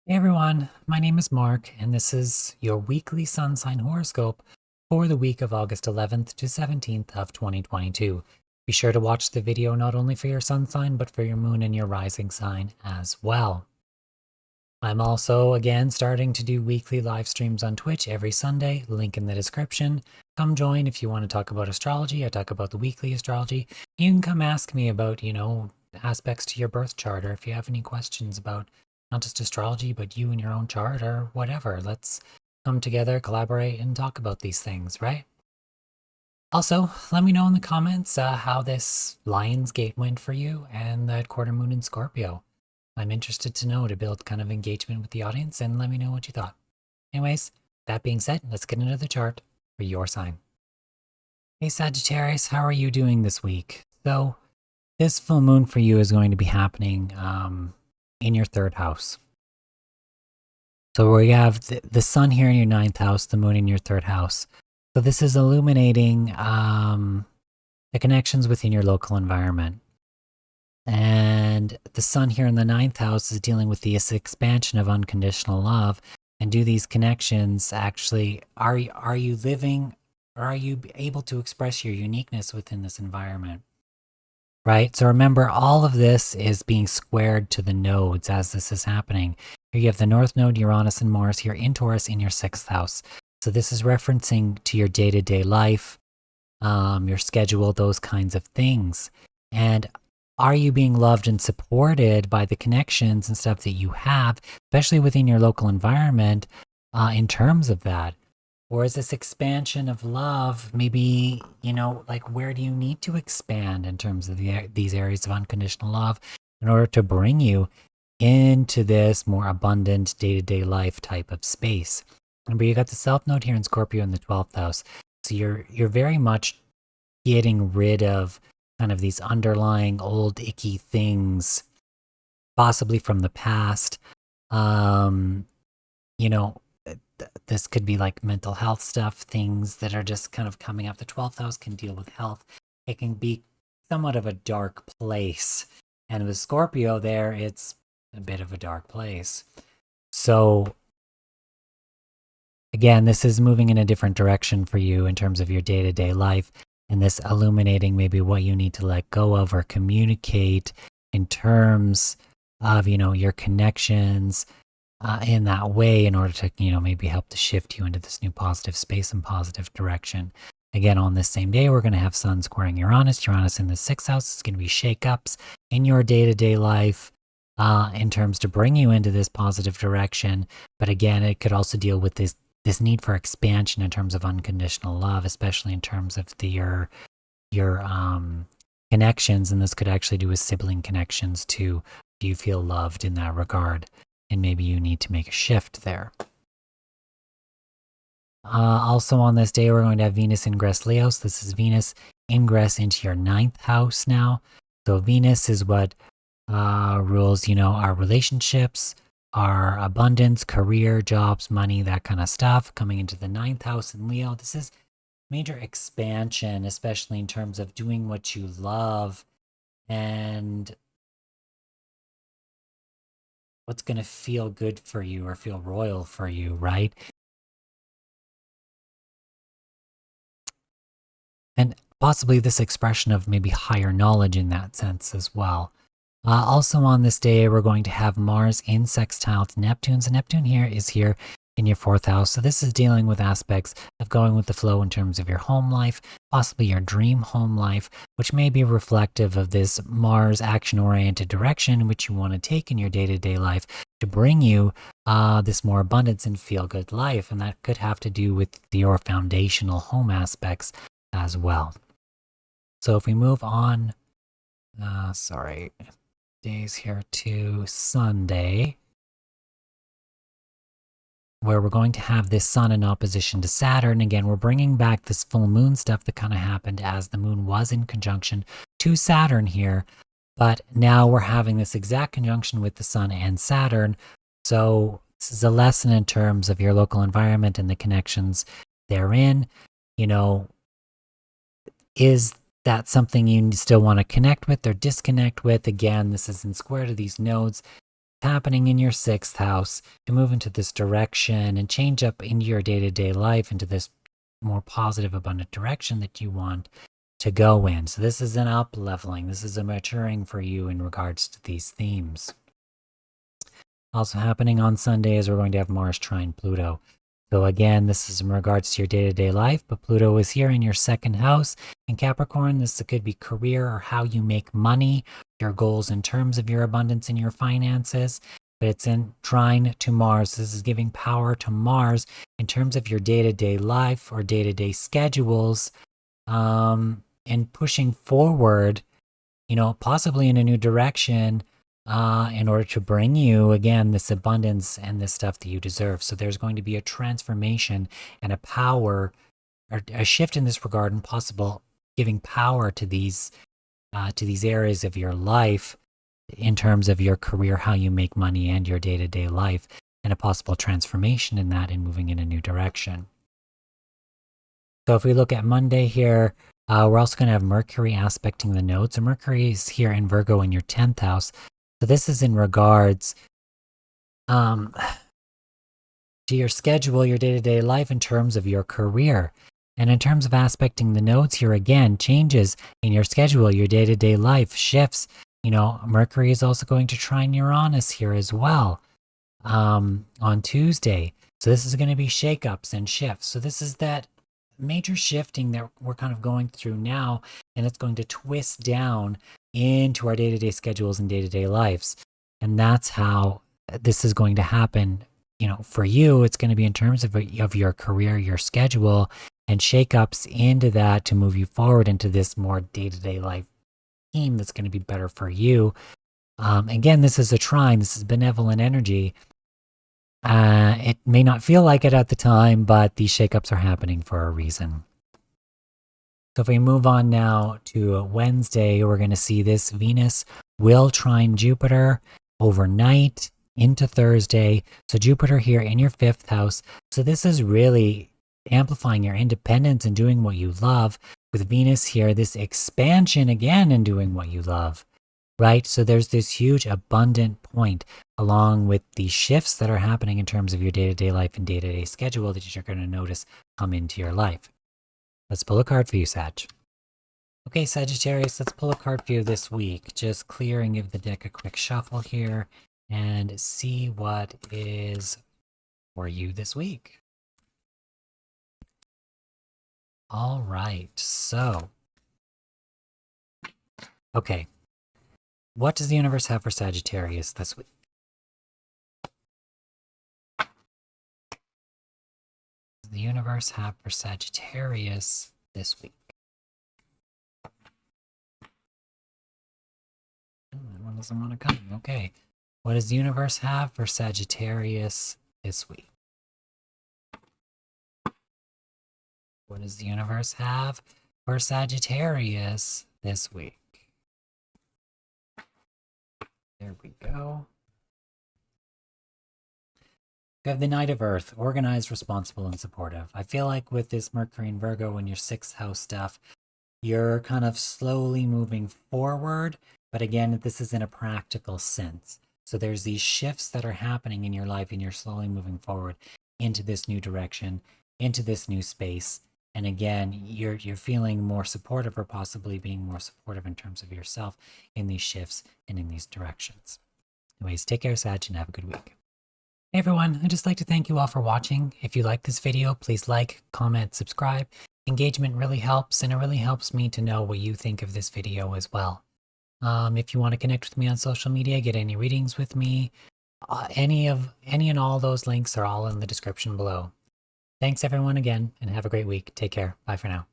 Hey everyone, my name is Mark, and this is your weekly sun sign horoscope for the week of August 11th to 17th of 2022. Be sure to watch the video not only for your sun sign, but for your moon and your rising sign as well. I'm also, again, starting to do weekly live streams on Twitch every Sunday, link in the description. Come join if you want to talk about astrology. I talk about the weekly astrology. You can come ask me about, aspects to your birth chart, or if you have any questions about not just astrology, but you and your own chart or whatever. Let's come together, collaborate, and talk about these things, right? Also, let me know in the comments how this Lion's Gate went for you and that quarter moon in Scorpio. I'm interested to know to build kind of engagement with the audience, and let me know what you thought. Anyways, that being said, let's get into the chart for your sign. Hey Sagittarius, how are you doing this week? So, this full moon for you is going to be happening in your third house. So we have the sun here in your ninth house, the moon in your third house. So this is illuminating the connections within your local environment. And the sun here in the ninth house is dealing with this expansion of unconditional love. And do these connections actually, are you living, or are you able to express your uniqueness within this environment? Right? So remember, all of this is being squared to the nodes as this is happening. Here you have the North Node, Uranus and Mars here in Taurus in your sixth house. So this is referencing to your day-to-day life, your schedule, those kinds of things. And are you being loved and supported by the connections and stuff that you have, especially within your local environment, in terms of that? Or is this expansion of love maybe, like where do you need to expand in terms of these areas of unconditional love in order to bring you into this more abundant day-to-day life type of space? Remember, you got the South Node here in Scorpio in the 12th house. So you're very much getting rid of kind of these underlying old icky things, possibly from the past. You know, this could be like mental health stuff, things that are just kind of coming up. The 12th house can deal with health. It can be somewhat of a dark place. And with Scorpio there, it's a bit of a dark place. So again, this is moving in a different direction for you in terms of your day-to-day life, and this illuminating maybe what you need to let go of or communicate in terms of, your connections, in that way in order to, maybe help to shift you into this new positive space and positive direction. Again, on this same day, we're going to have Sun squaring Uranus. Uranus in the sixth house is going to be shakeups in your day-to-day life in terms to bring you into this positive direction. But again, it could also deal with this need for expansion in terms of unconditional love, especially in terms of your connections. And this could actually do with sibling connections too. Do you feel loved in that regard? And maybe you need to make a shift there. Also on this day, we're going to have Venus ingress Leo. So this is Venus ingress into your ninth house now. So Venus is what rules, our relationships, our abundance, career, jobs, money, that kind of stuff. Coming into the ninth house in Leo, this is major expansion, especially in terms of doing what you love and what's going to feel good for you or feel royal for you, right? And possibly this expression of maybe higher knowledge in that sense as well. Also on this day, we're going to have Mars in sextile to Neptune. So Neptune here is here in your fourth house. So this is dealing with aspects of going with the flow in terms of your home life, possibly your dream home life, which may be reflective of this Mars action-oriented direction in which you want to take in your day-to-day life to bring you this more abundance and feel-good life. And that could have to do with your foundational home aspects as well. So if we move on, days here to Sunday, where we're going to have this sun in opposition to Saturn. Again, we're bringing back this full moon stuff that kind of happened as the moon was in conjunction to Saturn here. But now we're having this exact conjunction with the sun and Saturn. So this is a lesson in terms of your local environment and the connections therein. Is that something you still want to connect with or disconnect with? Again, this is in square to these nodes. happening in your 6th house to move into this direction and change up into your day-to-day life into this more positive, abundant direction that you want to go in. So this is an up leveling. This is a maturing for you in regards to these themes. Also happening on Sunday is we're going to have Mars trine Pluto. So again, this is in regards to your day-to-day life, but Pluto is here in your 2nd house. In Capricorn, this could be career or how you make money, your goals in terms of your abundance and your finances. But it's in trine to Mars. This is giving power to Mars in terms of your day-to-day life or day-to-day schedules, and pushing forward, possibly in a new direction, in order to bring you, again, this abundance and this stuff that you deserve. So there's going to be a transformation and a power, or a shift in this regard, and possible giving power to these areas of your life in terms of your career, how you make money, and your day-to-day life, and a possible transformation in that and moving in a new direction. So if we look at Monday here, we're also going to have Mercury aspecting the nodes. So Mercury is here in Virgo in your 10th house. So this is in regards to your schedule, your day-to-day life in terms of your career. And in terms of aspecting the nodes here, again, changes in your schedule, your day-to-day life, shifts. Mercury is also going to trine Uranus here as well on Tuesday. So this is going to be shakeups and shifts. So this is that major shifting that we're kind of going through now, and it's going to twist down into our day-to-day schedules and day-to-day lives. And that's how this is going to happen. For you, it's going to be in terms of your career, your schedule, and shakeups into that to move you forward into this more day-to-day life theme that's going to be better for you. Again, this is a trine. This is benevolent energy. It may not feel like it at the time, but these shakeups are happening for a reason. So if we move on now to Wednesday, we're going to see this Venus will trine Jupiter overnight into Thursday. So Jupiter here in your 5th house. So this is really amplifying your independence and doing what you love. With Venus here, this expansion again and doing what you love, right? So there's this huge abundant point along with the shifts that are happening in terms of your day-to-day life and day-to-day schedule that you're going to notice come into your life. Let's pull a card for you, Sag. Okay, Sagittarius, let's pull a card for you this week. Just clear and give the deck a quick shuffle here and see what is for you this week. All right, so, okay. What does the universe have for Sagittarius this week? The universe have for Sagittarius this week? That one doesn't want to come. Okay. What does the universe have for Sagittarius this week? What does the universe have for Sagittarius this week? There we go. You have the Knight of Earth, organized, responsible, and supportive. I feel like with this Mercury and Virgo and your 6th house stuff, you're kind of slowly moving forward, but again, this is in a practical sense. So there's these shifts that are happening in your life and you're slowly moving forward into this new direction, into this new space. And again, you're feeling more supportive or possibly being more supportive in terms of yourself in these shifts and in these directions. Anyways, take care, Sag, and have a good week. Hey everyone, I'd just like to thank you all for watching. If you like this video, please like, comment, subscribe. Engagement really helps, and it really helps me to know what you think of this video as well. If you want to connect with me on social media, get any readings with me, any and all those links are all in the description below. Thanks everyone again, and have a great week. Take care. Bye for now.